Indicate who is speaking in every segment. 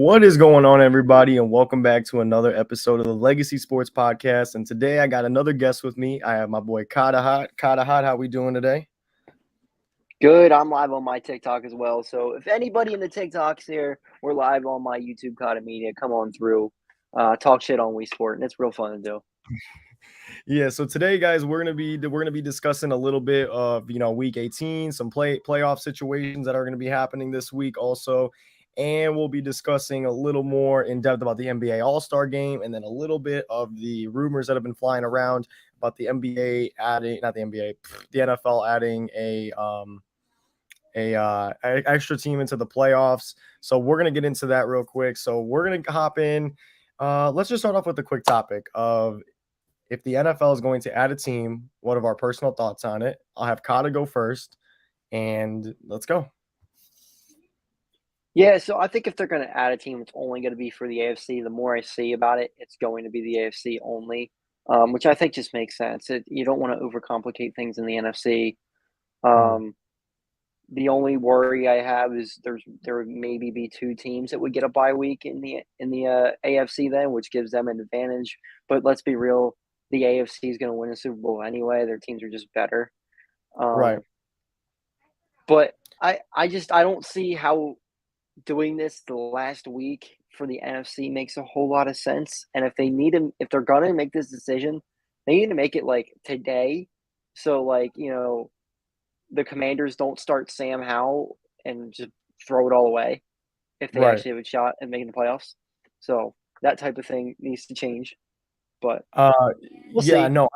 Speaker 1: What is going on, everybody, and welcome back to another episode of the Legacy Sports Podcast. And today I got another guest with me. I have my boy Kadahat. Kadahat, how we doing today?
Speaker 2: Good. I'm live on my TikTok as well. So if anybody in the TikToks here, we're live on my YouTube Kata Media. Come on through. Talk shit on Wii Sport, and it's real fun to do.
Speaker 1: Yeah, so today, guys, we're gonna be discussing a little bit of Week 18, some playoff situations that are gonna be happening this week also, and we'll be discussing a little more in depth about the NBA All-Star Game, and then a little bit of the rumors that have been flying around about the NBA adding, not the NBA, the NFL adding a extra team into the playoffs. So we're gonna get into that real quick. So we're gonna hop in. Let's just start off with a quick topic of if the NFL is going to add a team, what are our personal thoughts on it? I'll have Kata go first, and let's go.
Speaker 2: Yeah, so I think if they're going to add a team, it's only going to be for the AFC. The more I see about it, it's going to be the AFC only, which I think just makes sense. You don't want to overcomplicate things in the NFC. The only worry I have is there would maybe be two teams that would get a bye week in the AFC then, which gives them an advantage. But let's be real, the AFC is going to win a Super Bowl anyway. Their teams are just better.
Speaker 1: Right.
Speaker 2: But I don't see how doing this the last week for the NFC makes a whole lot of sense. And if they're gonna make this decision, they need to make it like today. So the Commanders don't start Sam Howell and just throw it all away if they actually have a shot at making the playoffs. So that type of thing needs to change. But we'll see.
Speaker 1: No,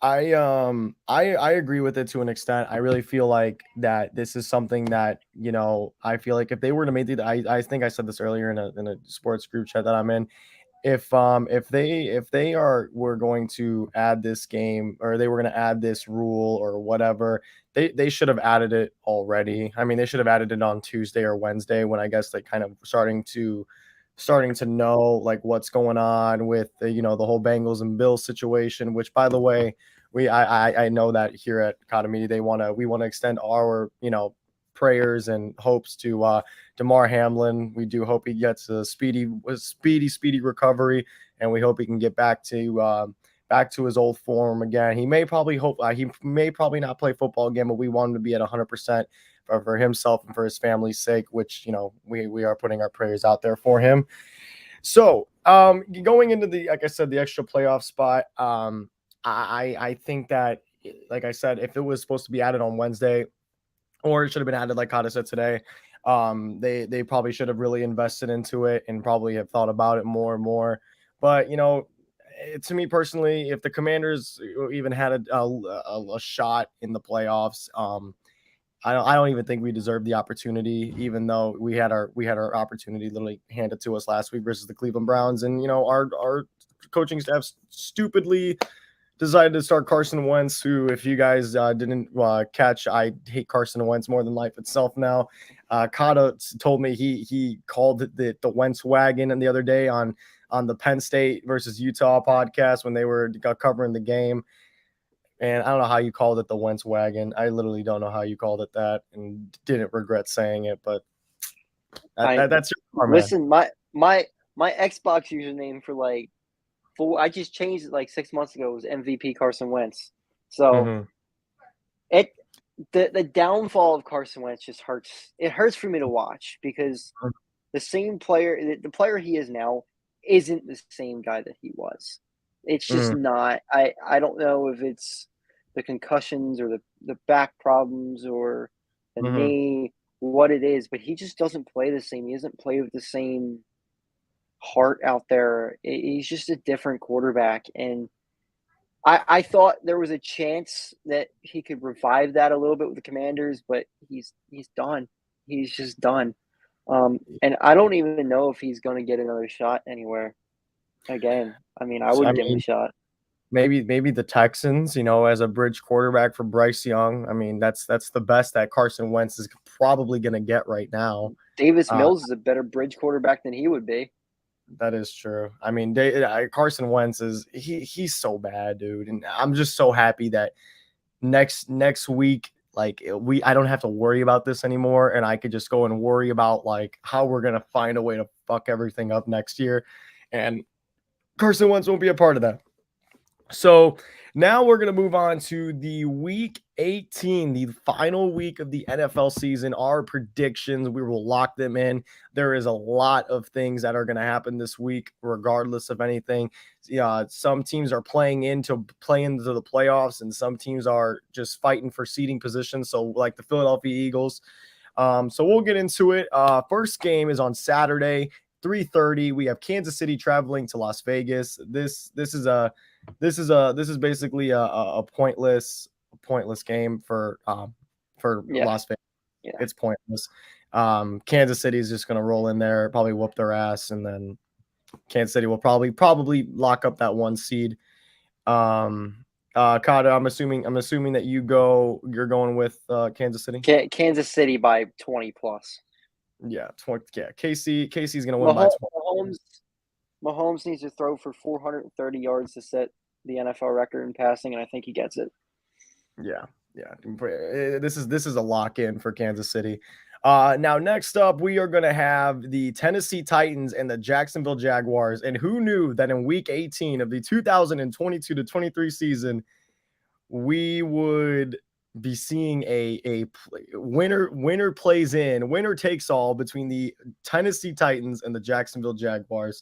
Speaker 1: I agree with it to an extent. I really feel like that this is something that I feel like if they were to make I think I said this earlier in a sports group chat that I'm in. If they were going to add this game, or they were going to add this rule or whatever, they should have added it already. I mean, they should have added it on Tuesday or Wednesday, when I guess they kind of starting to know like what's going on with the the whole Bengals and Bills situation, which, by the way, I know that here at Academy we want to extend our prayers and hopes to Damar Hamlin. We do hope he gets a speedy recovery, and we hope he can get back to his old form again. He may probably not play football again, but we want him to be at 100% for himself and for his family's sake, which we are putting our prayers out there for him. So going into like I said, the extra playoff spot, I think that, like I said, if it was supposed to be added on Wednesday, or it should have been added like Kata said today, they probably should have really invested into it and probably have thought about it more and more. But to me personally, if the Commanders even had a shot in the playoffs, I don't even think we deserve the opportunity, even though we had our opportunity literally handed to us last week versus the Cleveland Browns. And our coaching staff stupidly decided to start Carson Wentz, who, if you guys didn't catch, I hate Carson Wentz more than life itself now. Kata told me he called it the Wentz wagon the other day on the Penn State versus Utah podcast when they were covering the game. And I don't know how you called it the Wentz wagon. I literally don't know how you called it that, and didn't regret saying it. But that's your
Speaker 2: listen. My Xbox username I just changed it like 6 months ago. It was MVP Carson Wentz. So the downfall of Carson Wentz just hurts. It hurts for me to watch, because the same player, the player he is now, isn't the same guy that he was. It's just not. I don't know if it's the concussions or the back problems or the knee, what it is, but he just doesn't play the same. He doesn't play with the same heart out there. He's just a different quarterback. And I thought there was a chance that he could revive that a little bit with the Commanders, but he's done. He's just done. And I don't even know if he's going to get another shot anywhere again. I mean, I wouldn't give him a shot.
Speaker 1: Maybe the Texans, as a bridge quarterback for Bryce Young. I mean, that's the best that Carson Wentz is probably going to get right now.
Speaker 2: Davis Mills is a better bridge quarterback than he would be.
Speaker 1: That is true. I mean, Carson Wentz he's so bad, dude. And I'm just so happy that next week Like I don't have to worry about this anymore, and I could just go and worry about like how we're gonna find a way to fuck everything up next year, and Carson Wentz won't be a part of that. So now we're going to move on to the week 18, the final week of the NFL season. Our predictions, we will lock them in. There is a lot of things that are going to happen this week, regardless of anything. Some teams are playing into the playoffs, and some teams are just fighting for seeding positions. So, like the Philadelphia Eagles. So we'll get into it. First game is on Saturday, 3:30. We have Kansas City traveling to Las Vegas. This is basically a pointless game for Las Vegas.
Speaker 2: Yeah.
Speaker 1: It's pointless. Kansas City is just going to roll in there, probably whoop their ass, and then Kansas City will probably lock up that 1 seed. Kata, I'm assuming that you're going with Kansas City.
Speaker 2: Kansas City by 20 plus.
Speaker 1: Yeah, 20. Yeah, Casey's going to win by 20.
Speaker 2: Mahomes needs to throw for 430 yards to set the NFL record in passing, and I think he gets it.
Speaker 1: Yeah. This is a lock in for Kansas City. Now next up, we are going to have the Tennessee Titans and the Jacksonville Jaguars. And who knew that in week 18 of the 2022-23 season, we would be seeing a winner takes all between the Tennessee Titans and the Jacksonville Jaguars.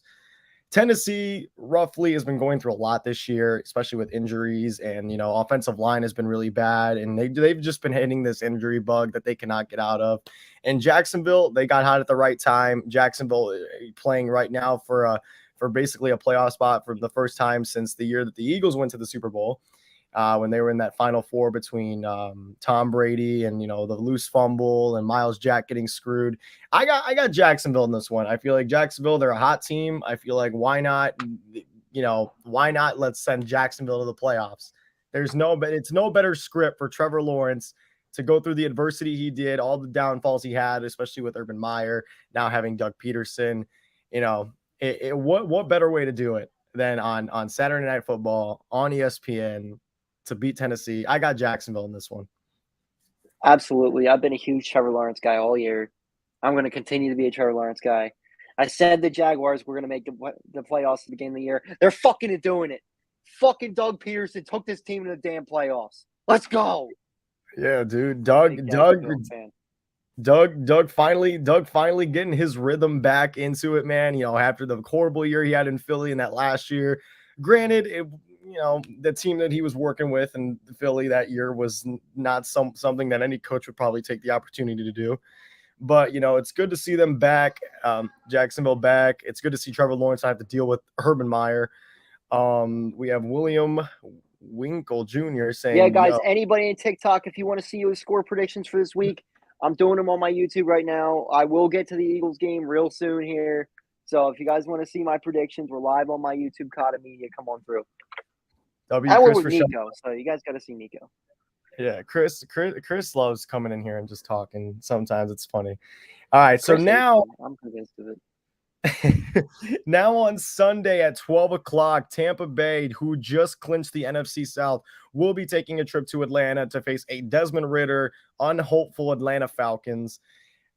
Speaker 1: Tennessee roughly has been going through a lot this year, especially with injuries, and offensive line has been really bad, and they've just been hitting this injury bug that they cannot get out of. And Jacksonville, they got hot at the right time. Jacksonville playing right now for basically a playoff spot for the first time since the year that the Eagles went to the Super Bowl. When they were in that Final Four between Tom Brady and the loose fumble and Myles Jack getting screwed. I got Jacksonville in this one. I feel like Jacksonville, they're a hot team. I feel like why not let's send Jacksonville to the playoffs. It's no better script for Trevor Lawrence to go through the adversity he did, all the downfalls he had, especially with Urban Meyer, now having Doug Peterson. What better way to do it than on Saturday Night Football on ESPN to beat Tennessee? I got Jacksonville in this one.
Speaker 2: Absolutely. I've been a huge Trevor Lawrence guy all year. I'm going to continue to be a Trevor Lawrence guy. I said the Jaguars were going to make the playoffs at the beginning of the year. They're fucking doing it. Fucking Doug Peterson took this team to the damn playoffs. Let's go.
Speaker 1: Yeah, dude. Doug finally getting his rhythm back into it, man. After the horrible year he had in Philly in that last year. Granted, the team that he was working with in Philly that year was not something that any coach would probably take the opportunity to do. But, it's good to see them back, Jacksonville back. It's good to see Trevor Lawrence not have to deal with Urban Meyer. We have William Winkle Jr. saying,
Speaker 2: yeah, guys, anybody in TikTok, if you want to see your score predictions for this week, I'm doing them on my YouTube right now. I will get to the Eagles game real soon here. So if you guys want to see my predictions, we're live on my YouTube, Kata Media. Come on through. I went with Nico, so you guys got to see Nico.
Speaker 1: Yeah, Chris loves coming in here and just talking. Sometimes it's funny. All right, so now
Speaker 2: I'm convinced of it.
Speaker 1: Now on Sunday at 12 o'clock, Tampa Bay, who just clinched the NFC South, will be taking a trip to Atlanta to face a Desmond Ridder, unhopeful Atlanta Falcons.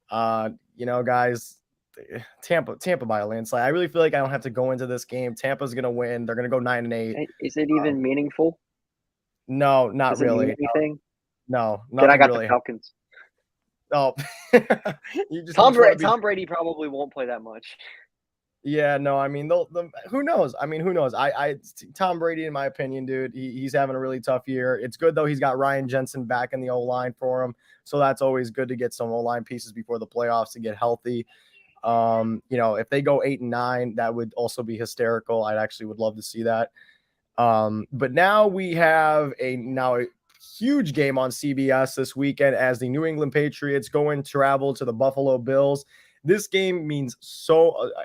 Speaker 1: Guys, Tampa by a landslide. I really feel like I don't have to go into this game. Tampa's going to win. They're going to go 9-8.
Speaker 2: Is it even meaningful?
Speaker 1: No, not really.
Speaker 2: It mean anything?
Speaker 1: No,
Speaker 2: then I got
Speaker 1: really.
Speaker 2: The Falcons.
Speaker 1: Oh,
Speaker 2: Tom Brady probably won't play that much.
Speaker 1: Yeah, no, I mean, who knows? Who knows? Tom Brady, in my opinion, dude, he's having a really tough year. It's good though. He's got Ryan Jensen back in the O-line for him, so that's always good to get some O-line pieces before the playoffs to get healthy. If they go 8-9, that would also be hysterical. I actually would love to see that. But now we have a huge game on CBS this weekend as the New England Patriots travel to the Buffalo Bills. This game means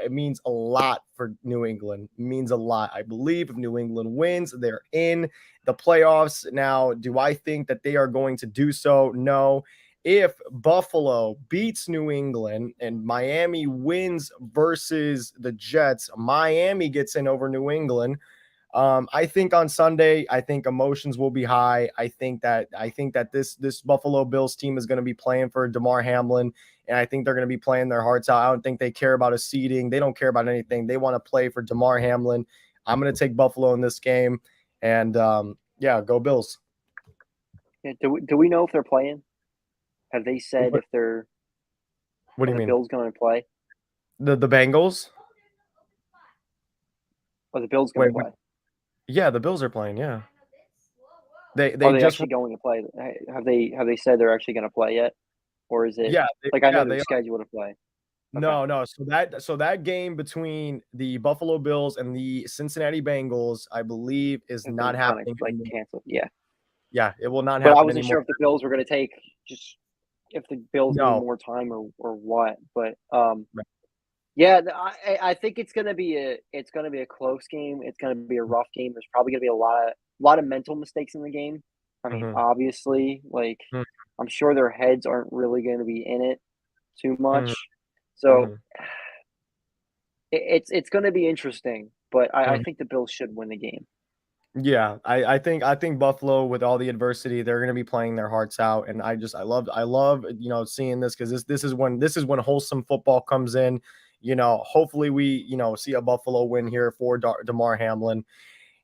Speaker 1: it means a lot for New England. It means a lot. I believe if New England wins, they're in the playoffs. Now, do I think that they are going to do so? No. If Buffalo beats New England and Miami wins versus the Jets, Miami gets in over New England. I think on Sunday, I think emotions will be high. I think that this Buffalo Bills team is going to be playing for Damar Hamlin, and I think they're going to be playing their hearts out. I don't think they care about a seeding. They don't care about anything. They want to play for Damar Hamlin. I'm going to take Buffalo in this game, and yeah, go Bills.
Speaker 2: Yeah, do we know if they're playing? Have they said
Speaker 1: What,
Speaker 2: if they're
Speaker 1: what do
Speaker 2: are
Speaker 1: you
Speaker 2: the
Speaker 1: mean?
Speaker 2: Bills going to play?
Speaker 1: The Bengals?
Speaker 2: Are the Bills going to
Speaker 1: Wait,
Speaker 2: play?
Speaker 1: yeah, the Bills are playing. Yeah, they
Speaker 2: Are
Speaker 1: they
Speaker 2: they
Speaker 1: just
Speaker 2: actually going to play? Have they said they're actually going to play yet, or is it
Speaker 1: yeah
Speaker 2: like I know
Speaker 1: yeah
Speaker 2: they're
Speaker 1: they
Speaker 2: scheduled to play? Okay,
Speaker 1: No. So that game between the Buffalo Bills and the Cincinnati Bengals, I believe, is
Speaker 2: it's
Speaker 1: not
Speaker 2: been kind of
Speaker 1: happening
Speaker 2: like
Speaker 1: anymore.
Speaker 2: canceled. Yeah,
Speaker 1: Yeah, it will not
Speaker 2: but I
Speaker 1: happen
Speaker 2: wasn't
Speaker 1: anymore.
Speaker 2: sure if the Bills were going to take just if the Bills need
Speaker 1: No.
Speaker 2: more time or what. But
Speaker 1: Right.
Speaker 2: yeah, I think it's gonna be a close game. It's gonna be a rough game. There's probably gonna be a lot of mental mistakes in the game. I mean,
Speaker 1: Mhm,
Speaker 2: obviously, like
Speaker 1: mhm,
Speaker 2: I'm sure their heads aren't really gonna be in it too
Speaker 1: mhm,
Speaker 2: much. So
Speaker 1: mhm,
Speaker 2: it's gonna be interesting. But I
Speaker 1: mhm.
Speaker 2: think the Bills should win the game.
Speaker 1: Yeah, I think Buffalo with all the adversity, they're gonna be playing their hearts out. And I love seeing this because this is when wholesome football comes in. Hopefully we see a Buffalo win here for Damar Hamlin.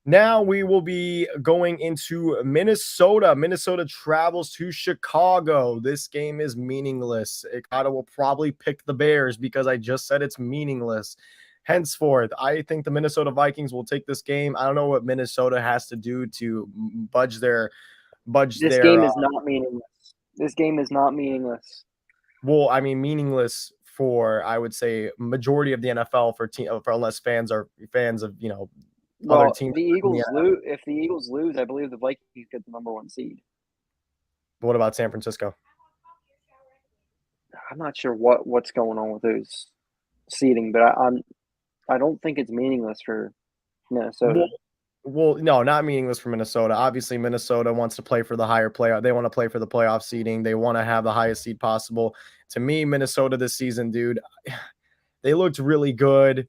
Speaker 1: Now we will be going into Minnesota. Minnesota travels to Chicago. This game is meaningless. Ikata will probably pick the Bears because I just said it's meaningless. Henceforth, I think the Minnesota Vikings will take this game. I don't know what Minnesota has to do to budge
Speaker 2: This
Speaker 1: their
Speaker 2: game is not meaningless. This game is not meaningless.
Speaker 1: well, I mean meaningless for I would say majority of the NFL for unless fans are fans of, other
Speaker 2: Well,
Speaker 1: teams
Speaker 2: the
Speaker 1: in the
Speaker 2: Eagles lose. If the Eagles lose, I believe the Vikings get the number one seed.
Speaker 1: What about San Francisco?
Speaker 2: I'm not sure what's going on with those seeding, but I don't think it's meaningless for
Speaker 1: Well,
Speaker 2: Minnesota.
Speaker 1: no, not meaningless for Minnesota. Obviously, Minnesota wants to play for the higher playoff. They want to play for the playoff seeding. They want to have the highest seed possible. To me, Minnesota this season, dude, they looked really good,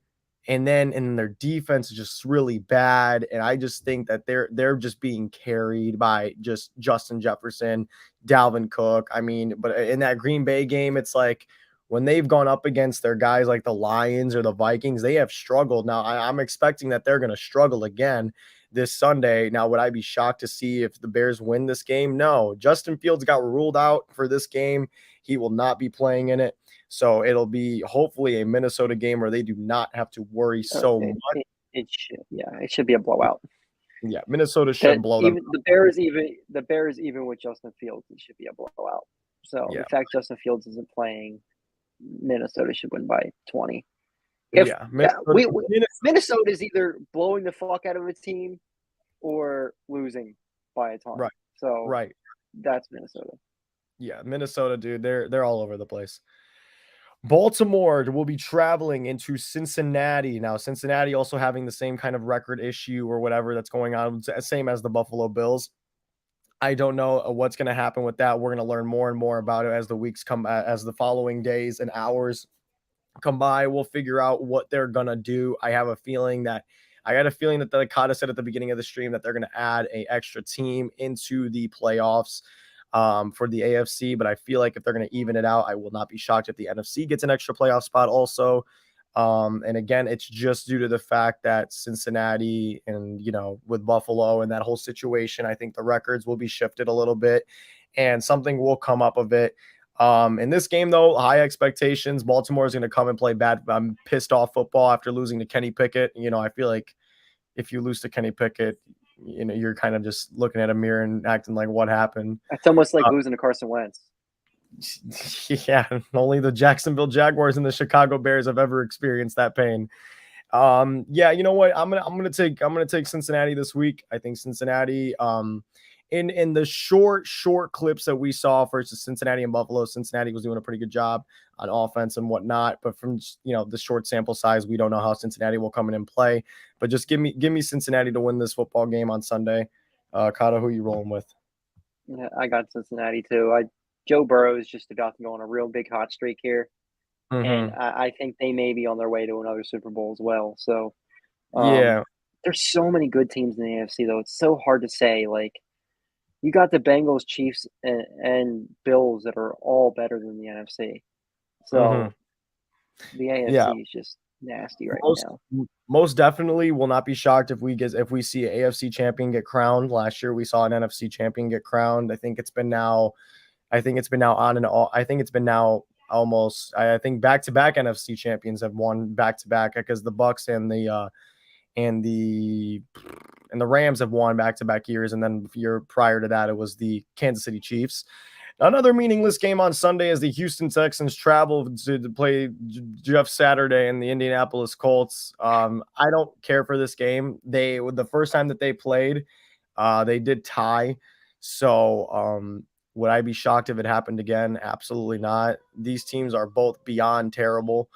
Speaker 1: and their defense is just really bad. And I just think that they're just being carried by just Justin Jefferson, Dalvin Cook. I mean, but in that Green Bay game, it's like when they've gone up against their guys like the Lions or the Vikings, they have struggled. Now I'm expecting that they're going to struggle again this Sunday. Now, would I be shocked to see if the Bears win this game? No. Justin Fields got ruled out for this game. He will not be playing in it. So it'll be hopefully a Minnesota game where they do not have to worry so
Speaker 2: It,
Speaker 1: much.
Speaker 2: it, it should, yeah, it should be a blowout.
Speaker 1: Yeah, Minnesota should
Speaker 2: That
Speaker 1: blow them.
Speaker 2: even the Bears even with Justin Fields, it should be a blowout. So
Speaker 1: Yeah,
Speaker 2: the fact Justin Fields isn't playing, Minnesota should win by 20. If
Speaker 1: yeah,
Speaker 2: yeah,
Speaker 1: Minnesota.
Speaker 2: Minnesota is either blowing the fuck out of a team or losing by a ton.
Speaker 1: Right,
Speaker 2: So
Speaker 1: right.
Speaker 2: that's Minnesota.
Speaker 1: Yeah, Minnesota, dude. They're all over the place. Baltimore will be traveling into Cincinnati. Now, Cincinnati also having the same kind of record issue or whatever that's going on, same as the Buffalo Bills. I don't know what's going to happen with that. We're going to learn more and more about it as the weeks come, as the following days and hours come by. We'll figure out what they're going to do. I got a feeling that the Nakata said at the beginning of the stream that they're going to add a extra team into the playoffs for the AFC. But I feel like if they're going to even it out, I will not be shocked if the NFC gets an extra playoff spot also. And again, it's just due to the fact that Cincinnati and, with Buffalo and that whole situation, I think the records will be shifted a little bit and something will come up of it. In this game, though, high expectations. Baltimore is going to come and play bad, pissed off football after losing to Kenny Pickett. I feel like if you lose to Kenny Pickett, you're kind of just looking at a mirror and acting like what happened.
Speaker 2: It's almost like losing to Carson Wentz.
Speaker 1: Yeah, only the Jacksonville Jaguars and the Chicago Bears have ever experienced that pain. Yeah, you know what? I'm gonna take Cincinnati this week. I think Cincinnati. In the short clips that we saw versus Cincinnati and Buffalo, Cincinnati was doing a pretty good job on offense and whatnot. But from the short sample size, we don't know how Cincinnati will come in and play. But just give me Cincinnati to win this football game on Sunday. Kata, who you rolling with?
Speaker 2: Yeah, I got Cincinnati too. Joe Burrow is just about to go on a real big hot streak here, and
Speaker 1: Mm-hmm.
Speaker 2: I think they may be on their way to another Super Bowl as well. So, um,
Speaker 1: Yeah.
Speaker 2: there's so many good teams in the AFC though. It's so hard to say. Like you got the Bengals, Chiefs, and Bills that are all better than the NFC.
Speaker 1: Mhm.
Speaker 2: So the
Speaker 1: Yeah.
Speaker 2: AFC is just nasty right
Speaker 1: Most
Speaker 2: now.
Speaker 1: most definitely will not be shocked if we see an AFC champion get crowned. Last year we saw an NFC champion get crowned. I think it's been now on and all. I think it's been now almost. I think back-to-back NFC champions have won back-to-back because the Bucks and the and the Rams have won back-to-back years, and then the year prior to that it was the Kansas City Chiefs. Another meaningless game on Sunday as the Houston Texans travel to play Jeff Saturday and the Indianapolis Colts. I don't care for this game. The first time that they played, they did tie. So would I be shocked if it happened again? Absolutely not. These teams are both beyond terrible.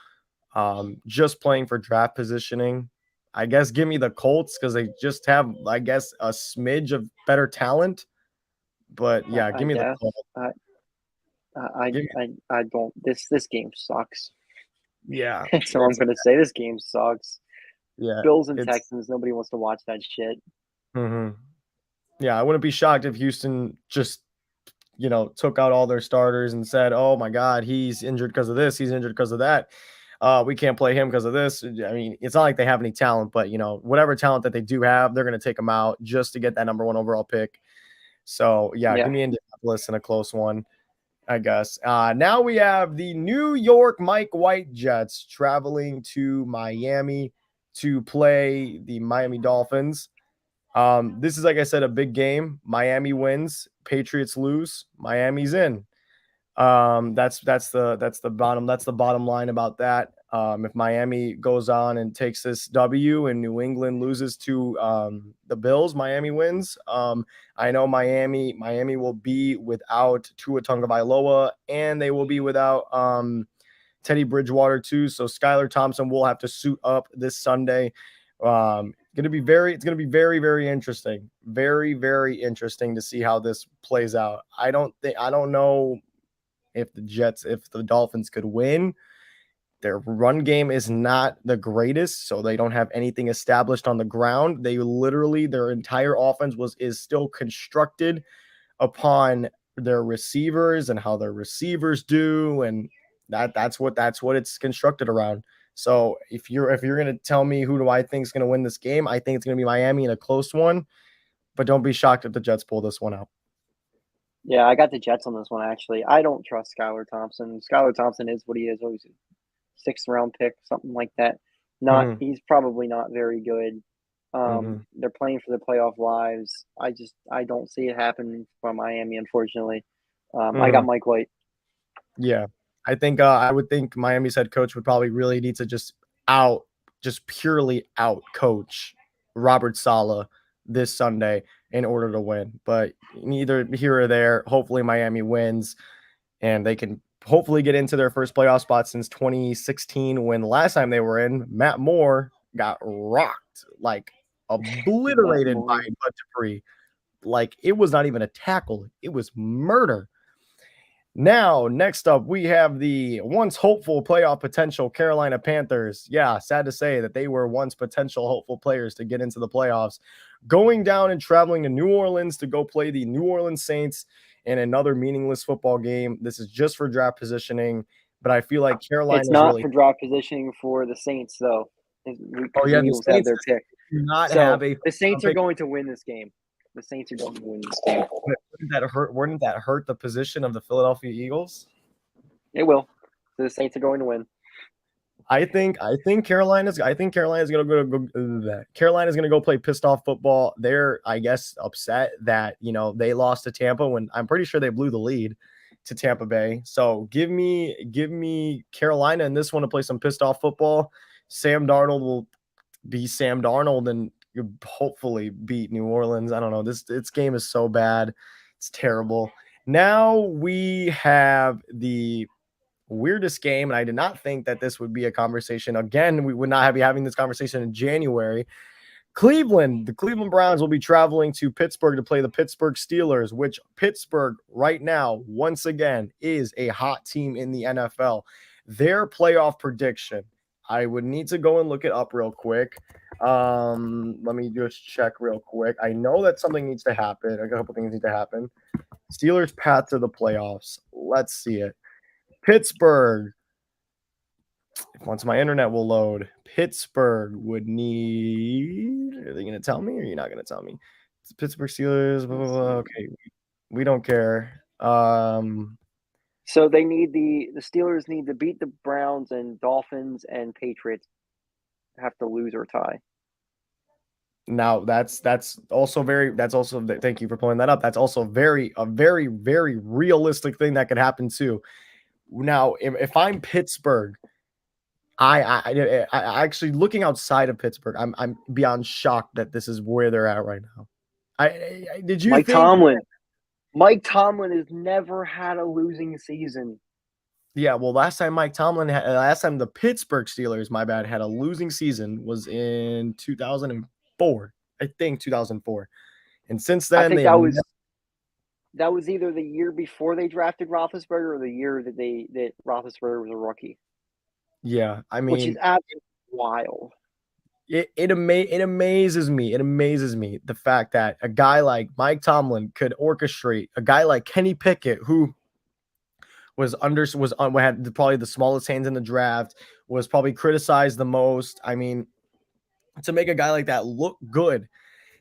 Speaker 1: Just playing for draft positioning. I guess give me the Colts because they just have, I guess, a smidge of better talent. But yeah,
Speaker 2: I
Speaker 1: give me the
Speaker 2: guess.
Speaker 1: Colts. Give me,
Speaker 2: I don't. This game sucks.
Speaker 1: yeah,
Speaker 2: That's all I'm gonna say. This game sucks.
Speaker 1: yeah.
Speaker 2: Bills and
Speaker 1: It's
Speaker 2: Texans. Nobody wants to watch that shit.
Speaker 1: mhm. Yeah. I wouldn't be shocked if Houston just took out all their starters and said, "Oh my God, he's injured because of this. He's injured because of that. We can't play him because of this." I mean, it's not like they have any talent, but whatever talent that they do have, they're going to take them out just to get that number one overall pick. So yeah,
Speaker 2: Yeah.
Speaker 1: give me Indianapolis in a close one, I guess. Now we have the New York Mike White Jets traveling to Miami to play the Miami Dolphins. This is, like I said, a big game. Miami wins, Patriots lose, Miami's in. That's the bottom line about that. If Miami goes on and takes this W and New England loses to the Bills, Miami wins. I know Miami will be without Tua Tagovailoa and they will be without Teddy Bridgewater too. So Skylar Thompson will have to suit up this Sunday. It's gonna be very, very interesting. Very, very interesting to see how this plays out. I don't know if the Dolphins could win. Their run game is not the greatest, so they don't have anything established on the ground. Their entire offense is still constructed upon their receivers and how their receivers do, and that's what it's constructed around. So if you're gonna tell me who do I think is gonna win this game, I think it's gonna be Miami in a close one, but don't be shocked if the Jets pull this one out.
Speaker 2: Yeah, I got the Jets on this one actually. I don't trust Skylar Thompson. Skylar Thompson is what he is. Always a sixth round pick, something like that. Not
Speaker 1: Mhm,
Speaker 2: he's probably not very good.
Speaker 1: mhm.
Speaker 2: They're playing for the playoff lives. I don't see it happening for Miami, unfortunately. I got
Speaker 1: Mhm.
Speaker 2: Mike White.
Speaker 1: Yeah. I would think Miami's head coach would probably really need to just purely out coach Robert Saleh this Sunday in order to win. But neither here or there, hopefully Miami wins and they can hopefully get into their first playoff spot since 2016 when the last time they were in, Matt Moore got rocked, like
Speaker 2: Matt
Speaker 1: obliterated by
Speaker 2: Moore.
Speaker 1: Bud Dupree. Like it was not even a tackle, it was murder. Now, next up, we have the once hopeful playoff potential Carolina Panthers. Yeah, sad to say that they were once potential hopeful players to get into the playoffs, going down and traveling to New Orleans to go play the New Orleans Saints in another meaningless football game. This is just for draft positioning, but I feel like
Speaker 2: It's
Speaker 1: Carolina's
Speaker 2: not
Speaker 1: really.
Speaker 2: for draft positioning for the Saints though,
Speaker 1: Oh
Speaker 2: because the
Speaker 1: yeah, the
Speaker 2: Eagles have
Speaker 1: Saints
Speaker 2: their pick.
Speaker 1: do not have
Speaker 2: So
Speaker 1: a
Speaker 2: the
Speaker 1: first round
Speaker 2: Saints are
Speaker 1: pick.
Speaker 2: going to win this game. The Saints are going to win this game.
Speaker 1: Wouldn't that hurt the position of the Philadelphia Eagles?
Speaker 2: It will. The Saints are going to win.
Speaker 1: I think Carolina's gonna go play pissed off football. They're, I guess, upset that they lost to Tampa when I'm pretty sure they blew the lead to Tampa Bay. So give me Carolina in this one to play some pissed off football. Sam Darnold will be Sam Darnold and hopefully beat New Orleans. I don't know. This game is so bad. It's terrible. Now we have the weirdest game, and I did not think that this would be a conversation. Again, we would not be having this conversation in January. The Cleveland Browns will be traveling to Pittsburgh to play the Pittsburgh Steelers, which Pittsburgh right now, once again, is a hot team in the NFL. Their playoff prediction, I would need to go and look it up real quick. Let me just check real quick. I know that something needs to happen. A couple things need to happen. Steelers path to the playoffs. Let's see it. Pittsburgh. Once my internet will load, Pittsburgh would need. Are they going to tell me, or are you not going to tell me? It's Pittsburgh Steelers. Blah, blah, blah. Okay, we don't care.
Speaker 2: So they need the Steelers need to beat the Browns, and Dolphins and Patriots have to lose or tie.
Speaker 1: Now that's also thank you for pulling that up. That's also a very realistic thing that could happen too. Now, if I'm Pittsburgh, I actually, looking outside of Pittsburgh, I'm beyond shocked that this is where they're at right now. Did you
Speaker 2: Mike
Speaker 1: think
Speaker 2: Tomlin? Mike Tomlin has never had a losing season.
Speaker 1: Yeah, well, last time the Pittsburgh Steelers, my bad, had a losing season was in 2004. I think 2004. And since then,
Speaker 2: I think that was either the year before they drafted Roethlisberger or the year that Roethlisberger was a rookie.
Speaker 1: Yeah, I
Speaker 2: which is
Speaker 1: mean,
Speaker 2: absolutely wild.
Speaker 1: it amazes me. It amazes me the fact that a guy like Mike Tomlin could orchestrate a guy like Kenny Pickett, who had probably the smallest hands in the draft, was probably criticized the most. I mean, to make a guy like that look good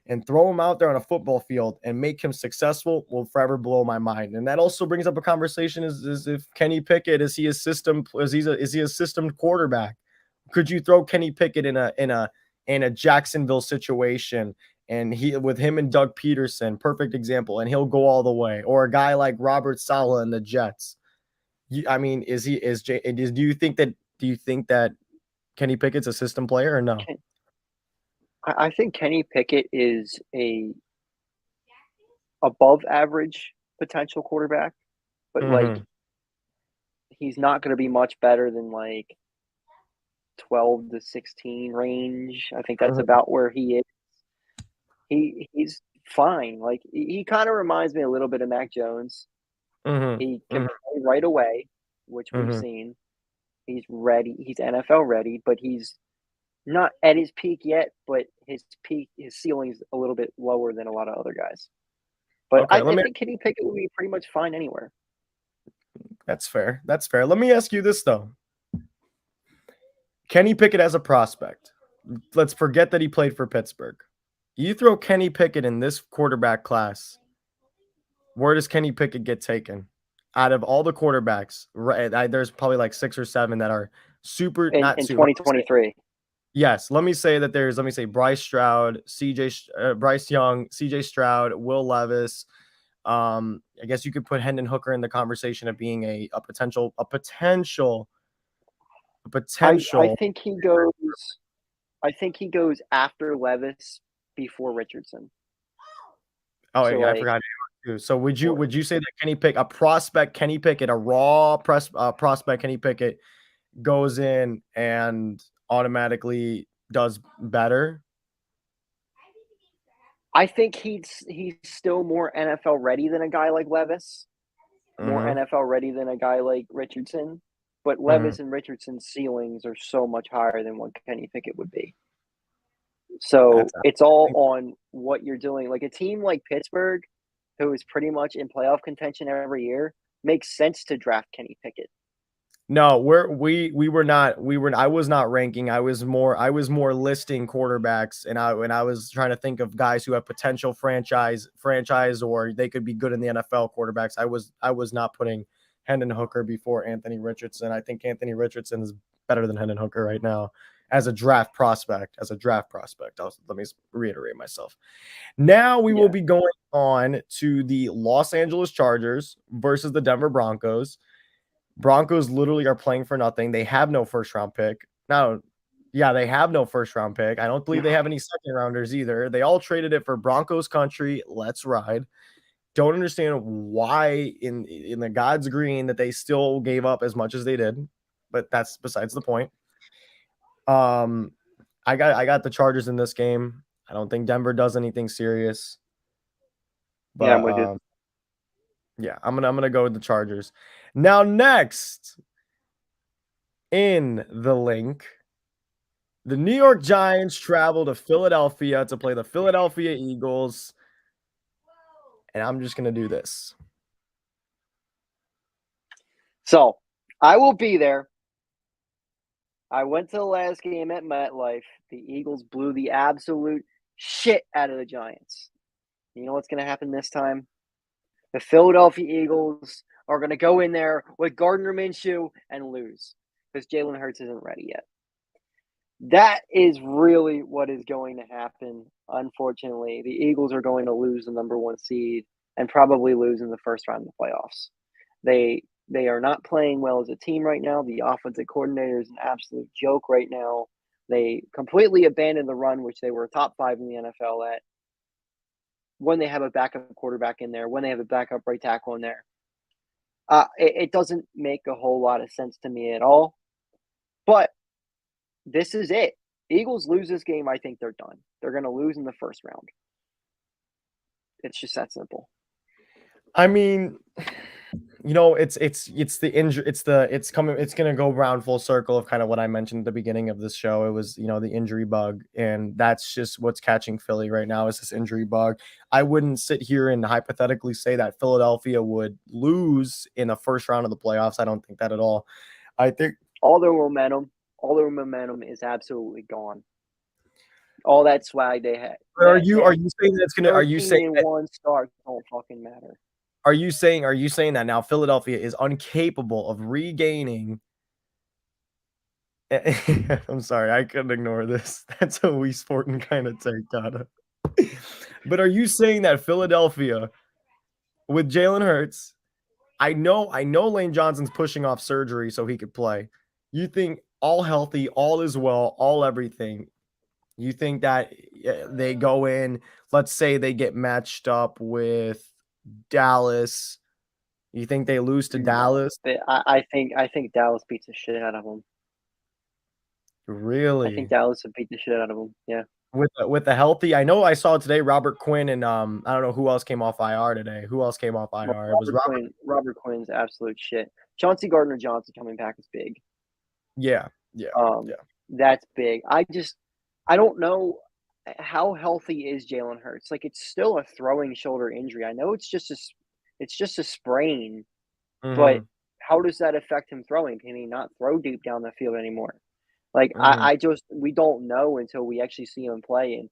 Speaker 1: and throw him out there on a football field and make him successful will forever blow my mind. And that also brings up a conversation: is if Kenny Pickett, is he a system quarterback? Could you throw Kenny Pickett in a Jacksonville situation, and he with him and Doug Peterson, perfect example, and he'll go all the way? Or a guy like Robert Saleh in the Jets. I mean, do you think that Kenny Pickett's a system player or no?
Speaker 2: I think Kenny Pickett is a above average potential quarterback, but like he's not going to be much better than like 12 to 16 range. I think that's about where he is. He's fine. Like he kind of reminds me a little bit of Mac Jones. He can play right away, which we've seen. He's ready. He's NFL ready, but he's not at his peak yet. But his ceiling's a little bit lower than a lot of other guys. But I think Kenny Pickett would be pretty much fine anywhere.
Speaker 1: That's fair. That's fair. Let me ask you this though. Kenny Pickett as a prospect. Let's forget that he played for Pittsburgh. You throw Kenny Pickett in this quarterback class, where does Kenny Pickett get taken? Out of all the quarterbacks, there's probably like 6 or 7 that are super
Speaker 2: in 2023.
Speaker 1: Yes, let me say Bryce Stroud, Bryce Young, CJ Stroud, Will Levis. I guess you could put Hendon Hooker in the conversation of being a potential.
Speaker 2: I think he goes after Levis before Richardson.
Speaker 1: Oh, so yeah, I forgot. So would you say that Kenny Pickett, a prospect Kenny Pickett, a raw prospect Kenny Pickett, goes in and automatically does better?
Speaker 2: I think he's still more NFL ready than a guy like Levis, more NFL ready than a guy like Richardson. But Levis and Richardson's ceilings are so much higher than what Kenny Pickett would be. So it's all on what you're doing. Like a team like Pittsburgh, who is pretty much in playoff contention every year, makes sense to draft Kenny Pickett.
Speaker 1: No, I was not ranking. I was more listing quarterbacks, and I was trying to think of guys who have potential franchise, or they could be good in the NFL quarterbacks. I was not putting Hendon Hooker before Anthony Richardson. I think Anthony Richardson is better than Hendon Hooker right now as a draft prospect. Let me reiterate myself. Now we will be going on to the Los Angeles Chargers versus the Denver Broncos. Broncos literally are playing for nothing. They have no first round pick. They have no first round pick. I don't believe they have any second rounders either. They all traded it for Broncos country. Let's ride. Don't understand why in the God's green that they still gave up as much as they did, but that's besides the point. I got the Chargers in this game. I don't think Denver does anything serious. But,
Speaker 2: yeah, I'm with you.
Speaker 1: Yeah, I'm gonna go with the Chargers. Now, next in the link, The New York Giants travel to Philadelphia to play the Philadelphia Eagles. And I'm just going to do this.
Speaker 2: So I will be there. I went to the last game at MetLife. The Eagles blew the absolute shit out of the Giants. You know what's going to happen this time? The Philadelphia Eagles are going to go in there with Gardner Minshew and lose because Jalen Hurts isn't ready yet. That is really what is going to happen. Unfortunately, the Eagles are going to lose the number 1 seed and probably lose in the first round of the playoffs. They are not playing well as a team right now. The offensive coordinator is an absolute joke right now. They completely abandoned the run, which they were top 5 in the NFL at. When they have a backup quarterback in there, when they have a backup right tackle in there, it doesn't make a whole lot of sense to me at all. But this is it. Eagles lose this game, I think they're done. They're going to lose in the first round. It's just that simple.
Speaker 1: I mean, it's the injury. It's going to go around full circle of kind of what I mentioned at the beginning of this show. It was, the injury bug, and that's just what's catching Philly right now is this injury bug. I wouldn't sit here and hypothetically say that Philadelphia would lose in the first round of the playoffs. I don't think that at all. I think
Speaker 2: all their momentum is absolutely gone. All that swag they had.
Speaker 1: Are you saying that's gonna? Are you saying that
Speaker 2: 1 start don't fucking matter?
Speaker 1: Are you saying that now Philadelphia is incapable of regaining? I'm sorry, I couldn't ignore this. That's a Wii Sporting kind of take, gotta. But are you saying that Philadelphia, with Jalen Hurts, I know Lane Johnson's pushing off surgery so he could play. You think all healthy, all is well, all everything. You think that they go in, let's say they get matched up with Dallas. You think they lose to Dallas?
Speaker 2: I think Dallas beats the shit out of them.
Speaker 1: Really?
Speaker 2: I think Dallas would beat the shit out of them. Yeah.
Speaker 1: With the healthy, I know I saw today Robert Quinn and I don't know who else came off IR today. Who else came off IR?
Speaker 2: Well, Robert Quinn's absolute shit. Chauncey Gardner-Johnson coming back is big.
Speaker 1: Yeah.
Speaker 2: That's big. I don't know how healthy is Jalen Hurts. Like, it's still a throwing shoulder injury. I know it's just a sprain, but how does that affect him throwing? Can he not throw deep down the field anymore? Like, we don't know until we actually see him play. And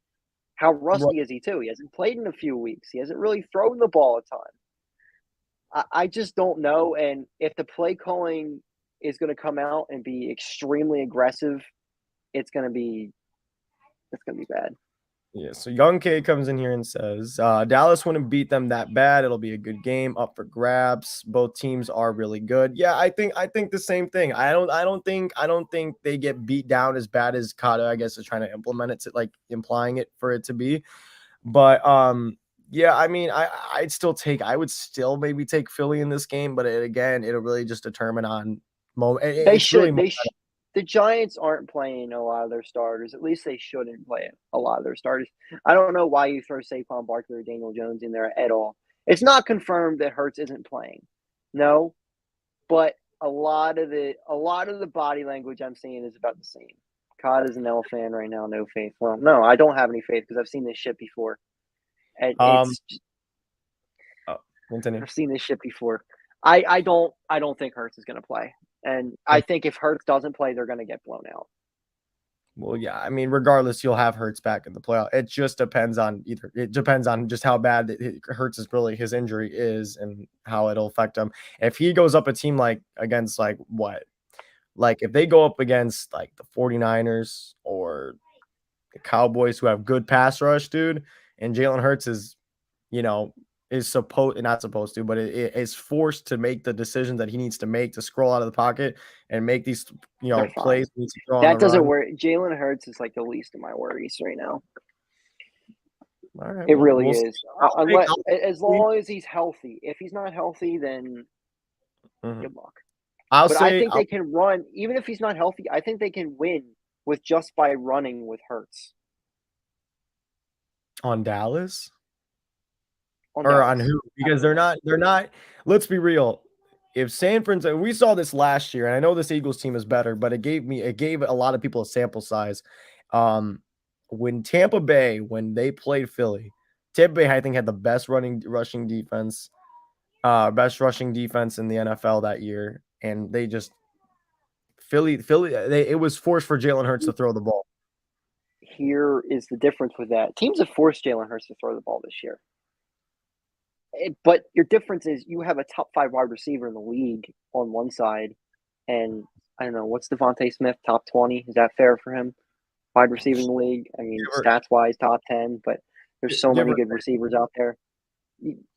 Speaker 2: how rusty is he too? He hasn't played in a few weeks. He hasn't really thrown the ball a ton. I just don't know. And if the play calling is going to come out and be extremely aggressive, it's going to be bad.
Speaker 1: Yeah, so Young K comes in here and says, Dallas wouldn't beat them that bad. It'll be a good game up for grabs. Both teams are really good. Yeah, I think the same thing. I don't think they get beat down as bad as Kata, I guess, is trying to implement it, to, like, implying it for it to be. But yeah, I mean, I would still maybe take Philly in this game, but it'll really just determine on moment.
Speaker 2: The Giants aren't playing a lot of their starters. At least they shouldn't play a lot of their starters. I don't know why you throw Saquon Barkley or Daniel Jones in there at all. It's not confirmed that Hurts isn't playing. No, but a lot of the body language I'm seeing is about the same. Cod is an L fan right now. No faith. Well, no, I don't have any faith because I've seen this shit before. I've seen this shit before. I don't think Hurts is going to play. And I think if Hurts doesn't play, they're going to get blown out.
Speaker 1: Well, yeah. I mean, regardless, you'll have Hurts back in the playoff. It just depends on just how bad Hurts is really his injury is and how it'll affect him. If he goes up a team against if they go up against like the 49ers or the Cowboys who have good pass rush, dude, and Jalen Hurts is, is not supposed to, but it is forced to make the decisions that he needs to make to scroll out of the pocket and make these, plays.
Speaker 2: That doesn't work. Jalen Hurts is like the least of my worries right now.
Speaker 1: All right,
Speaker 2: it really is. As long as he's healthy. If he's not healthy, then good luck. I think they can run. Even if he's not healthy, I think they can win with just by running with Hurts.
Speaker 1: On Dallas? On who? Because they're not, let's be real. if San Francisco, we saw this last year, and I know this Eagles team is better, but it gave a lot of people a sample size. When Tampa Bay, when they played Philly, Tampa Bay, I think, had the best rushing defense in the NFL that year, and they just it was forced for Jalen Hurts to throw the ball.
Speaker 2: Here is the difference with that. Teams have forced Jalen Hurts to throw the ball this year. But your difference is you have a top 5 wide receiver in the league on one side, and I don't know, what's Devontae Smith, top 20? Is that fair for him? Wide receiver in the league. I mean, stats-wise, top 10, but there's so many good receivers out there.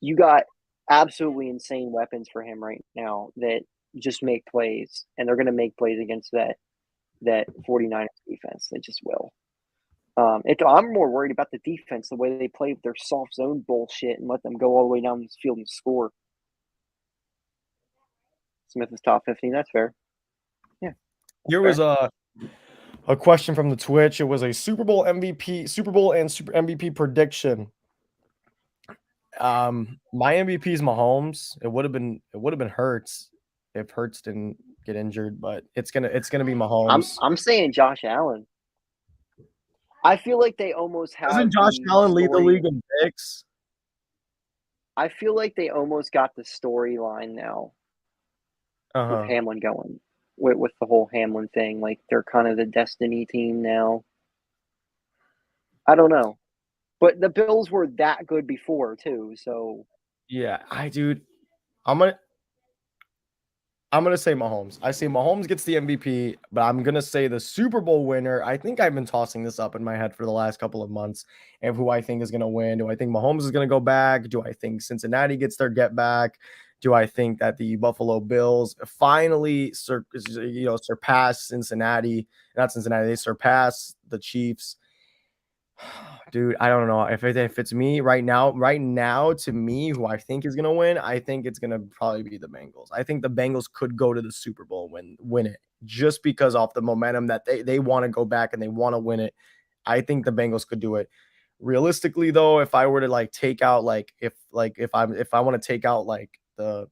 Speaker 2: You got absolutely insane weapons for him right now that just make plays, and they're going to make plays against that 49ers defense. They just will. I'm more worried about the defense, the way they play with their soft zone bullshit and let them go all the way down this field and score. Smith is top 15. That's fair. Yeah.
Speaker 1: Here was a question from the Twitch. It was a Super Bowl and Super MVP prediction. My MVP is Mahomes. It would have been Hurts if Hurts didn't get injured, but it's gonna be Mahomes.
Speaker 2: I'm saying Josh Allen. I feel like they almost have.
Speaker 1: Doesn't Josh Allen lead the league in picks?
Speaker 2: I feel like they almost got the storyline now with Hamlin going with the whole Hamlin thing. Like they're kind of the destiny team now. I don't know, but the Bills were that good before too. So
Speaker 1: yeah, I'm gonna say Mahomes. I say Mahomes gets the MVP, but I'm gonna say the Super Bowl winner. I think I've been tossing this up in my head for the last couple of months, and who I think is gonna win. Do I think Mahomes is gonna go back? Do I think Cincinnati gets their get back? Do I think that the Buffalo Bills finally surpass Cincinnati? Not Cincinnati. They surpass the Chiefs. Dude, I don't know if it's me right now. Right now, to me, who I think is gonna win, I think it's gonna probably be the Bengals. I think the Bengals could go to the Super Bowl and win it just because of the momentum that they want to go back and they want to win it. I think the Bengals could do it. Realistically, though, if I were to take out if I want to take out the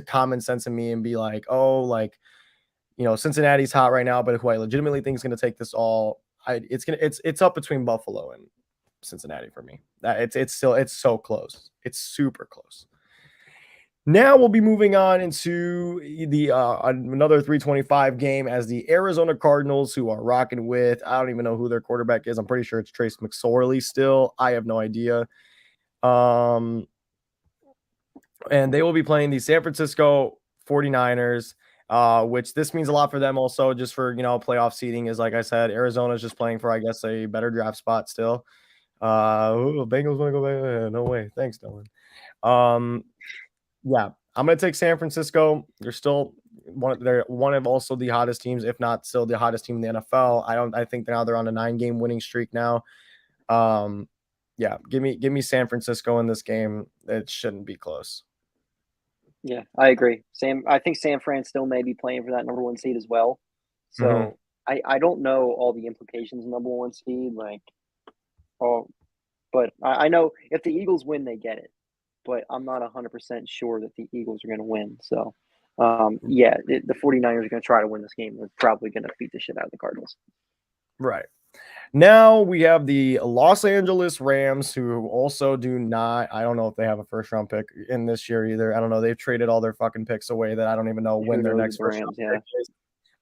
Speaker 1: common sense in me and be like, oh, Cincinnati's hot right now, but who I legitimately think is gonna take this all. It's up between Buffalo and Cincinnati for me. It's so close. It's super close. Now we'll be moving on into the another 325 game as the Arizona Cardinals, who are rocking with, I don't even know who their quarterback is. I'm pretty sure it's Trace McSorley still. I have no idea. And they will be playing the San Francisco 49ers. Which this means a lot for them also, just for playoff seeding. Is like I said, Arizona's just playing for, I guess, a better draft spot still. Bengals want to go back. No way. Thanks, Dylan. Yeah, I'm gonna take San Francisco. They're still they're one of also the hottest teams, if not still the hottest team in the NFL. I think now they're on a 9-game winning streak now. Yeah, give me San Francisco in this game. It shouldn't be close.
Speaker 2: Yeah, I agree. I think San Fran still may be playing for that number 1 seed as well. So I don't know all the implications of number 1 seed, but I know if the Eagles win, they get it. But I'm not 100% sure that the Eagles are going to win. So, the 49ers are going to try to win this game. They're probably going to beat the shit out of the Cardinals.
Speaker 1: Right. Now we have the Los Angeles Rams, who also do not. I don't know if they have a first-round pick in this year either. I don't know. They've traded all their fucking picks away that I don't even know when their next first-round pick is.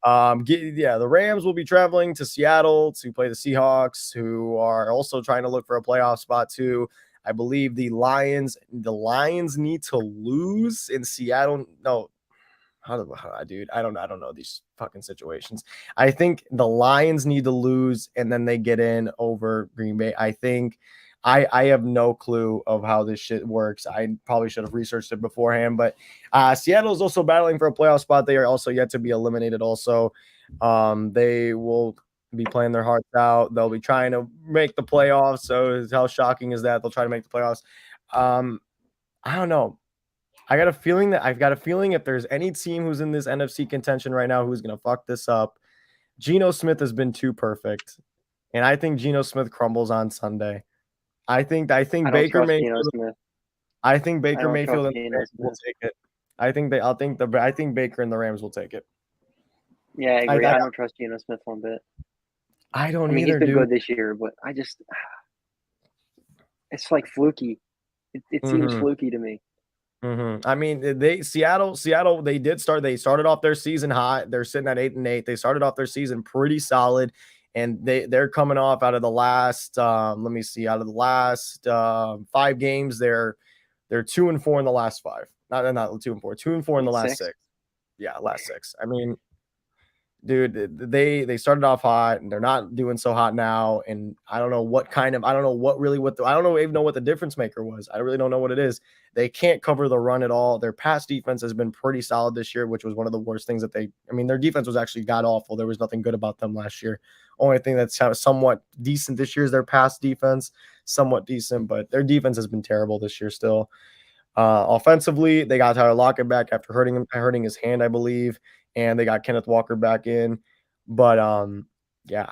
Speaker 1: The Rams will be traveling to Seattle to play the Seahawks, who are also trying to look for a playoff spot too. I believe the Lions need to lose in Seattle. No. Dude, I don't know these fucking situations. I think the Lions need to lose and then they get in over Green Bay. I think I have no clue of how this shit works. I probably should have researched it beforehand, but Seattle is also battling for a playoff spot. They are also yet to be eliminated. Also, they will be playing their hearts out. They'll be trying to make the playoffs. So how shocking is that? They'll try to make the playoffs. I don't know. I've got a feeling if there's any team who's in this NFC contention right now who's going to fuck this up, Geno Smith has been too perfect. And I think Geno Smith crumbles on Sunday. I think Baker Mayfield will take it. I think Baker and the Rams will take it.
Speaker 2: Yeah, I
Speaker 1: I
Speaker 2: agree.
Speaker 1: I,
Speaker 2: I don't trust Geno Smith one bit.
Speaker 1: I
Speaker 2: I
Speaker 1: don't
Speaker 2: mean, he's
Speaker 1: either,
Speaker 2: been
Speaker 1: dude.
Speaker 2: good this year, but it's like fluky. It seems
Speaker 1: Hmm.
Speaker 2: fluky to me.
Speaker 1: I mean, Seattle. They started off their season hot. They're sitting at 8-8. They started off their season pretty solid, and they're coming off out of the last. Let me see. Out of the last 5 games, they're 2-4 in the last 5. Not 2-4. 2-4 in the
Speaker 2: Like
Speaker 1: last
Speaker 2: 6.
Speaker 1: 6. Yeah, last 6. I mean, dude, they started off hot and they're not doing so hot now. And I don't know what I don't know what really what the, I don't know even know what the difference maker was. I really don't know what it is. They can't cover the run at all. Their pass defense has been pretty solid this year, which was one of the worst things that I mean, their defense was actually god awful. There was nothing good about them last year. Only thing that's somewhat decent this year is their pass defense, somewhat decent, but their defense has been terrible this year still. Offensively, they got Tyler Lockett back after hurting his hand, I believe, and they got Kenneth Walker back in. But yeah,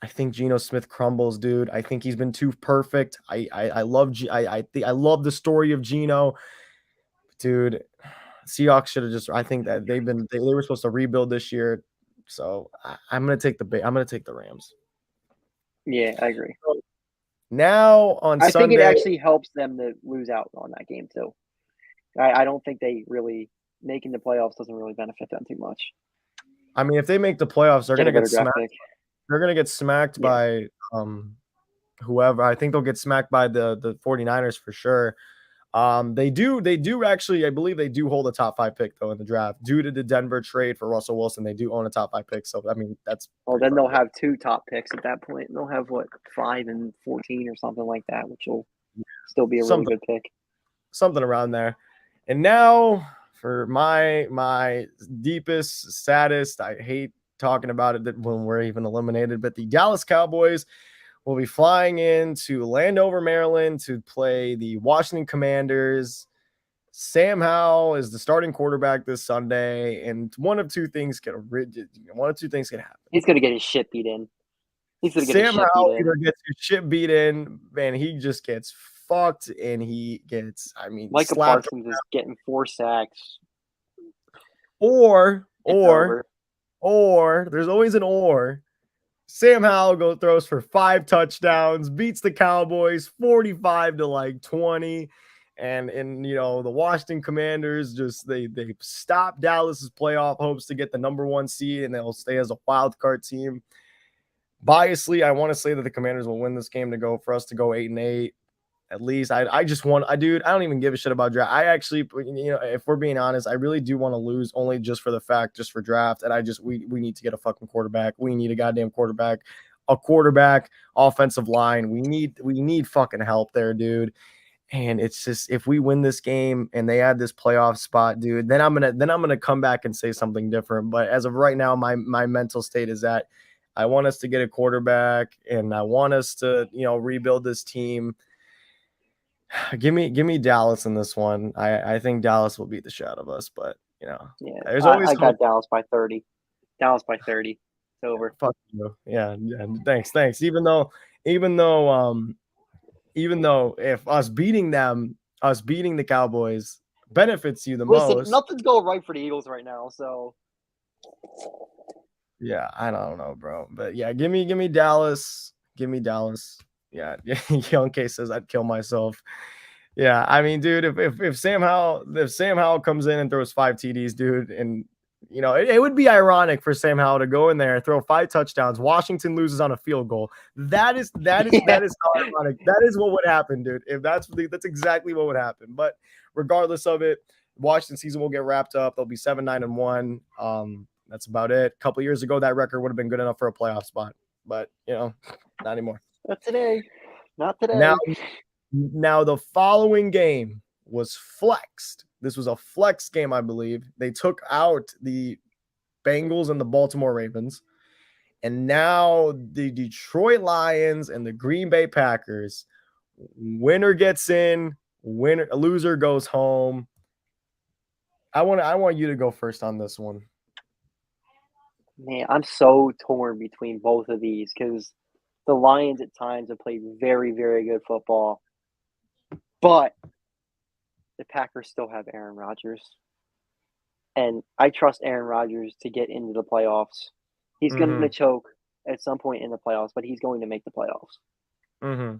Speaker 1: I think Geno Smith crumbles, dude. I think he's been too perfect. I love I love the story of Geno, dude. Seahawks should have just. I think that they were supposed to rebuild this year, so I'm gonna take the Rams.
Speaker 2: Yeah, I agree.
Speaker 1: Now on
Speaker 2: I think it
Speaker 1: Sunday,
Speaker 2: actually helps them to lose out on that game too. I don't think they really making the playoffs doesn't really benefit them too much.
Speaker 1: I mean, if they make the playoffs, they're
Speaker 2: Get a
Speaker 1: gonna get
Speaker 2: better draft
Speaker 1: smacked.
Speaker 2: pick.
Speaker 1: They're gonna get smacked
Speaker 2: Yeah.
Speaker 1: by whoever. I think they'll get smacked by the 49ers for sure. They do actually, I believe they do hold a top 5 pick though in the draft due to the Denver trade for Russell Wilson. They do own a top 5 pick, so I mean that's
Speaker 2: Well,
Speaker 1: pretty
Speaker 2: then they'll
Speaker 1: fucking good.
Speaker 2: have 2 top picks at that point. They'll have what 5 and 14 or something like that, which will still be a really
Speaker 1: Something
Speaker 2: good pick.
Speaker 1: something around there. And now for my deepest, saddest, I hate talking about it when we're even eliminated, but the Dallas Cowboys will be flying into Landover, Maryland to play the Washington Commanders. Sam Howell is the starting quarterback this Sunday, and one of two things can happen.
Speaker 2: He's gonna get his shit beat in. He's gonna get his
Speaker 1: Sam
Speaker 2: shit beat
Speaker 1: Howell
Speaker 2: in.
Speaker 1: either gets his shit beat in, and he just gets fucked, and he gets,
Speaker 2: Micah
Speaker 1: slapped,
Speaker 2: Parsons is getting 4 sacks.
Speaker 1: or
Speaker 2: It's over.
Speaker 1: there's always an or. Sam Howell throws for 5 touchdowns, beats the Cowboys 45 to like 20. And the Washington Commanders they stop Dallas's playoff hopes to get the number 1 seed, and they'll stay as a wild card team. Biasly, I want to say that the Commanders will win this game for us to go 8-8. At least I just want, dude, I don't even give a shit about draft. I actually, if we're being honest, I really do want to lose only just for draft. And we need to get a fucking quarterback. We need a goddamn quarterback, offensive line. We need fucking help there, dude. And it's just, if we win this game and they add this playoff spot, dude, then I'm gonna come back and say something different. But as of right now, my mental state is that I want us to get a quarterback and I want us to, rebuild this team. Give me Dallas in this one. I think Dallas will beat the shit out of us, but
Speaker 2: Yeah,
Speaker 1: there's always
Speaker 2: I
Speaker 1: hope.
Speaker 2: got Dallas by 30. Dallas by 30. It's over.
Speaker 1: Fuck you. Yeah. Thanks. Even though if us beating the Cowboys benefits you the
Speaker 2: Listen,
Speaker 1: most.
Speaker 2: nothing's going right for the Eagles right now, so
Speaker 1: Yeah, I don't know, bro. But yeah, give me Dallas. Give me Dallas. Yeah, Young K says I'd kill myself. Yeah, I mean, dude, if Sam Howell comes in and throws 5 TDs, dude, and it would be ironic for Sam Howell to go in there and throw 5 touchdowns. Washington loses on a field goal. That is how ironic. That is what would happen, dude. If that's exactly what would happen. But regardless of it, Washington season will get wrapped up. They'll be 7-9-1. That's about it. A couple years ago, that record would have been good enough for a playoff spot, but not anymore.
Speaker 2: not today. Not today.
Speaker 1: Now the following game was flexed. This was a flex game, I believe. They took out the Bengals and the Baltimore Ravens. And now the Detroit Lions and the Green Bay Packers, winner gets in, loser goes home. I want you to go first on this one.
Speaker 2: Man, I'm so torn between both of these because the Lions at times have played very, very good football. But the Packers still have Aaron Rodgers, and I trust Aaron Rodgers to get into the playoffs. He's going to
Speaker 1: Mm-hmm.
Speaker 2: choke at some point in the playoffs, but he's going to make the playoffs.
Speaker 1: Mm-hmm.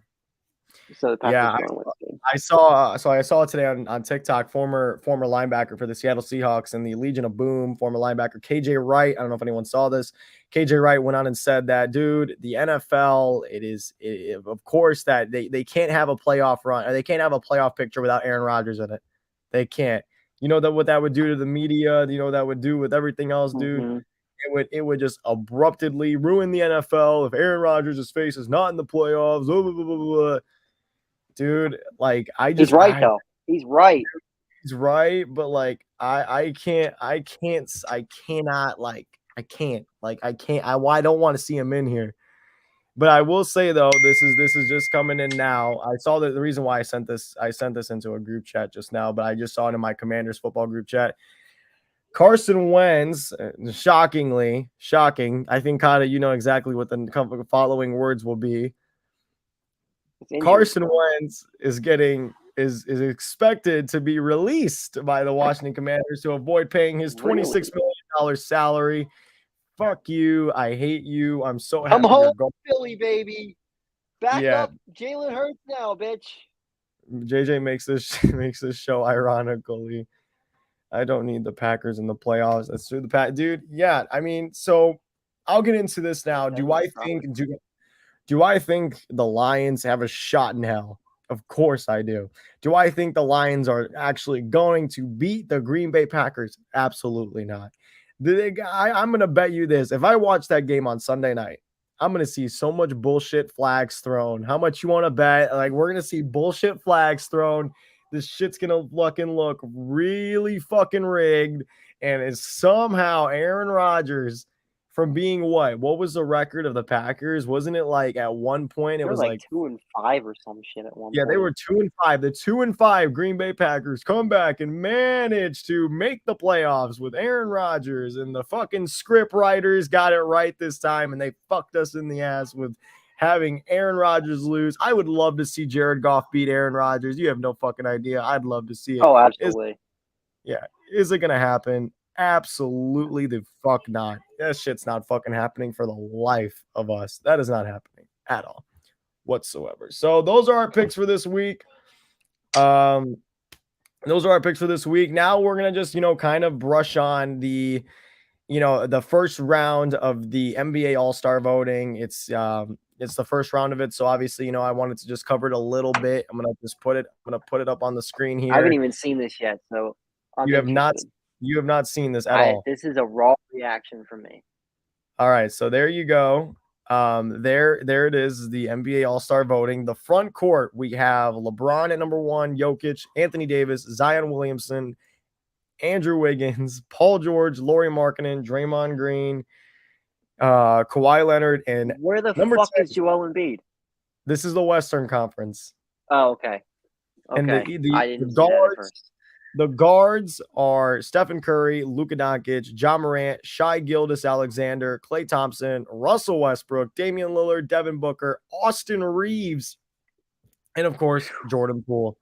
Speaker 2: So the Packers
Speaker 1: Yeah,
Speaker 2: are going to win this game.
Speaker 1: I saw it today on TikTok. Former linebacker for the Seattle Seahawks and the Legion of Boom. Former linebacker KJ Wright. I don't know if anyone saw this. KJ Wright went on and said that, dude, the NFL, of course that they can't have a playoff run. Or they can't have a playoff picture without Aaron Rodgers in it. They can't. You know that what that would do to the media. You know what that would do with everything else, dude.
Speaker 2: Mm-hmm.
Speaker 1: It would just abruptly ruin the NFL if Aaron Rodgers' face is not in the playoffs. Blah, blah, blah, blah, blah. Dude, like
Speaker 2: He's right, though. He's right.
Speaker 1: he's right, but like I can't I cannot like I can't like I can't I don't want to see him in here. But I will say though, this is just coming in now. I saw that the reason why I sent this into a group chat just now, but I just saw it in my Commanders football group chat. Carson Wentz, shocking. I think kind of you know exactly what the following words will be. Carson Wentz is expected to be released by the Washington Commanders to avoid paying his $26 million salary. Fuck you. I hate you. I'm so happy.
Speaker 2: I'm home, Philly, baby. Back up Jalen Hurts now, bitch.
Speaker 1: JJ makes this show ironically. I don't need the Packers in the playoffs. That's through the dude. Yeah, I mean, so I'll get into this now. Do I think the Lions have a shot in hell? Of course I do. Do I think the Lions are actually going to beat the Green Bay Packers? Absolutely not. I'm going to bet you this. If I watch that game on Sunday night, I'm going to see so much bullshit flags thrown. How much you want to bet? Like, we're going to see bullshit flags thrown. This shit's going to fucking look really fucking rigged. And it's somehow Aaron Rodgers from being what was the record of the Packers? Wasn't it like at one point it was like
Speaker 2: 2-5 or some shit at one point?
Speaker 1: Yeah, they were 2-5. The 2-5 Green Bay Packers come back and manage to make the playoffs with Aaron Rodgers, and the fucking script writers got it right this time, and they fucked us in the ass with having Aaron Rodgers lose. I would love to see Jared Goff beat Aaron Rodgers. You have no fucking idea. I'd love to see it.
Speaker 2: Oh, absolutely.
Speaker 1: Is it gonna happen? Absolutely the fuck not. That shit's not fucking happening for the life of us. That is not happening at all whatsoever. So those are our picks for this week. Now we're gonna just kind of brush on the the first round of the NBA All-Star voting. It's the first round of it, so obviously I wanted to just cover it a little bit. I'm gonna put it up on the screen here.
Speaker 2: I haven't even seen this yet, so
Speaker 1: you have not seen this at all.
Speaker 2: This is a raw reaction from me.
Speaker 1: All right, so there you go. There it is, the NBA All-Star voting. The front court, we have LeBron at number 1, Jokic, Anthony Davis, Zion Williamson, Andrew Wiggins, Paul George, Lauri Markkanen, Draymond Green, Kawhi Leonard, and
Speaker 2: where the fuck is Joel Embiid?
Speaker 1: This is the Western Conference.
Speaker 2: Oh, okay.
Speaker 1: And the guards are Stephen Curry, Luka Doncic, Ja Morant, Shai Gilgeous-Alexander, Klay Thompson, Russell Westbrook, Damian Lillard, Devin Booker, Austin Reeves, and of course Jordan Poole.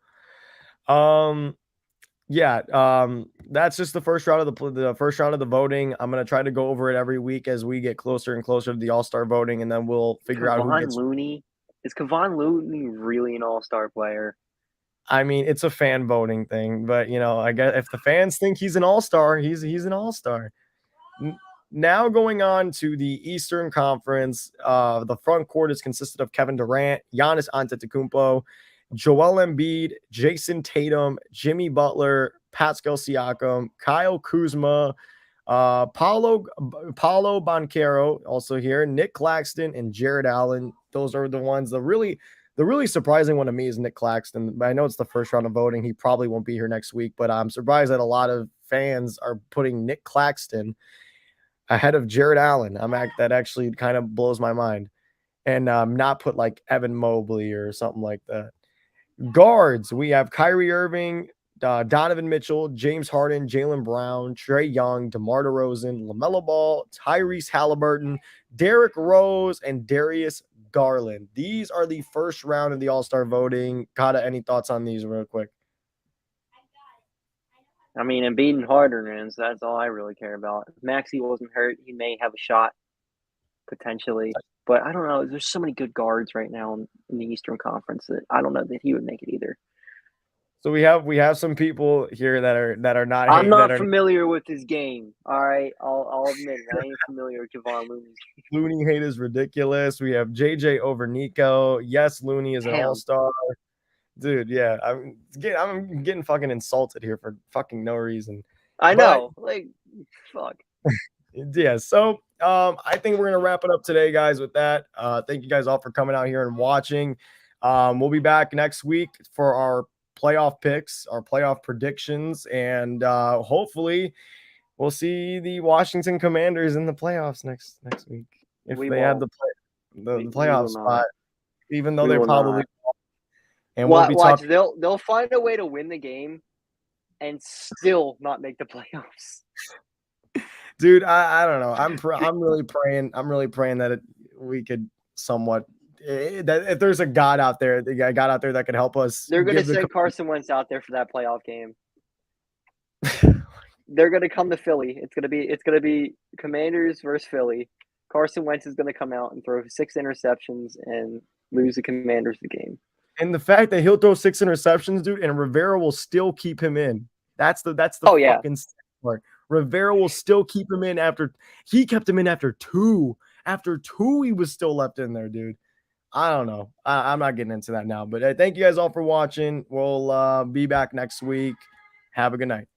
Speaker 1: That's just the first round of the voting. I'm gonna try to go over it every week as we get closer and closer to the All-Star voting, and then we'll figure out who gets.
Speaker 2: Is Kevon Looney really an All-Star player?
Speaker 1: I mean, it's a fan voting thing, but I guess if the fans think he's an all-star, he's an all-star. Now going on to the Eastern Conference, the front court is consisted of Kevin Durant, Giannis Antetokounmpo, Joel Embiid, Jason Tatum, Jimmy Butler, Pascal Siakam, Kyle Kuzma, Paulo Banchero also here, Nick Claxton, and Jared Allen. Those are the ones. The really surprising one to me is Nick Claxton. I know it's the first round of voting. He probably won't be here next week, but I'm surprised that a lot of fans are putting Nick Claxton ahead of Jared Allen. That actually kind of blows my mind. And not put like Evan Mobley or something like that. Guards, we have Kyrie Irving, Donovan Mitchell, James Harden, Jaylen Brown, Trae Young, DeMar DeRozan, LaMelo Ball, Tyrese Halliburton, Derrick Rose, and Darius Garland. These are the first round of the All-Star voting. Kata, any thoughts on these real quick?
Speaker 2: I mean, and beating Harden is that's all I really care about. If Maxey wasn't hurt, he may have a shot potentially. But I don't know. There's so many good guards right now in the Eastern Conference that I don't know that he would make it either.
Speaker 1: So we have some people here that are not
Speaker 2: I'm
Speaker 1: that
Speaker 2: not
Speaker 1: are
Speaker 2: familiar with his game. All right, I'll admit it. I ain't familiar with Kevon Looney's game.
Speaker 1: Looney hate is ridiculous. We have JJ over Nico. Yes, Looney is an
Speaker 2: Damn.
Speaker 1: all-star. Dude, yeah. I'm getting fucking insulted here for fucking no reason.
Speaker 2: I know. Like, fuck.
Speaker 1: Yeah, so I think we're gonna wrap it up today, guys, with that. Thank you guys all for coming out here and watching. We'll be back next week for our playoff picks, our playoff predictions, and hopefully we'll see the Washington Commanders in the playoffs next week. If they have the playoff spot, even though they probably won't. And we'll be
Speaker 2: watch,
Speaker 1: talking.
Speaker 2: they'll find a way to win the game and still not make the playoffs.
Speaker 1: Dude, I don't know. I'm really praying. I'm really praying that we could somewhat that if there's a God out there, that could help us.
Speaker 2: They're going to send Carson Wentz out there for that playoff game. They're going to come to Philly. It's going to be Commanders versus Philly. Carson Wentz is going to come out and throw 6 interceptions and lose the Commanders the game.
Speaker 1: And the fact that he'll throw 6 interceptions, dude, and Rivera will still keep him in. That's the fucking part. Rivera will still keep him in after he kept him in after 2. After 2, he was still left in there, dude. I don't know. I'm not getting into that now. But thank you guys all for watching. We'll be back next week. Have a good night.